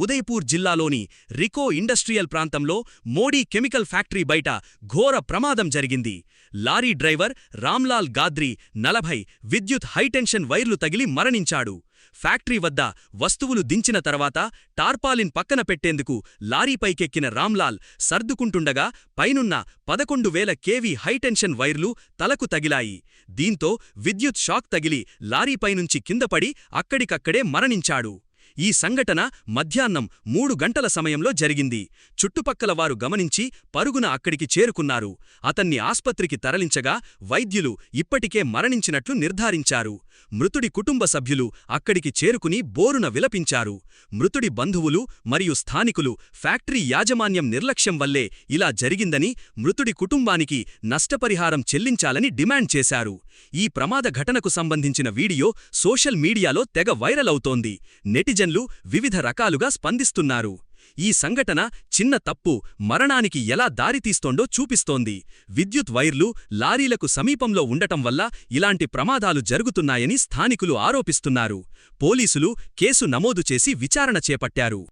ఉదయపూర్ జిల్లాలోని రికో ఇండస్ట్రియల్ ప్రాంతంలో Modi chemical factory బయట ఘోర ప్రమాదం జరిగింది. లారీ డ్రైవర్ రామ్లాల్ గాద్రి 40 విద్యుత్ హైటెన్షన్ వైర్లు తగిలి మరణించాడు. ఫ్యాక్టరీ వద్ద వస్తువులు దించిన తర్వాత టార్పాలిన్ పక్కన పెట్టేందుకు లారీపైకెక్కిన రామ్లాల్ సర్దుకుంటుండగా పైనున్న 11,000 కేవీ హైటెన్షన్ వైర్లు తలకు తగిలాయి. దీంతో విద్యుత్ షాక్ తగిలి లారీపైనుంచి కిందపడి అక్కడికక్కడే మరణించాడు. ఈ సంఘటన మధ్యాహ్నం 3 గంటల సమయంలో జరిగింది. చుట్టుపక్కల వారు గమనించి పరుగున అక్కడికి చేరుకున్నారు. అతన్ని ఆస్పత్రికి తరలించగా వైద్యులు ఇప్పటికే మరణించినట్లు నిర్ధారించారు. మృతుడి కుటుంబ సభ్యులు అక్కడికి చేరుకుని బోరున విలపించారు. మృతుడి బంధువులు మరియు స్థానికులు ఫ్యాక్టరీ యాజమాన్యం నిర్లక్ష్యం వల్లే ఇలా జరిగిందని, మృతుడి కుటుంబానికి నష్టపరిహారం చెల్లించాలని డిమాండ్ చేశారు. ఈ ప్రమాద ఘటనకు సంబంధించిన వీడియో సోషల్ మీడియాలో తెగ వైరల్ అవుతోంది. నెటిజన్లు వివిధ రకాలుగా స్పందిస్తున్నారు. ఈ సంఘటన చిన్న తప్పు మరణానికి ఎలా దారితీస్తోందో చూపిస్తోంది. విద్యుత్ వైర్లు లారీలకు సమీపంలో ఉండటం వల్ల ఇలాంటి ప్రమాదాలు జరుగుతున్నాయని స్థానికులు ఆరోపిస్తున్నారు. పోలీసులు కేసు నమోదు చేసి విచారణ చేపట్టారు.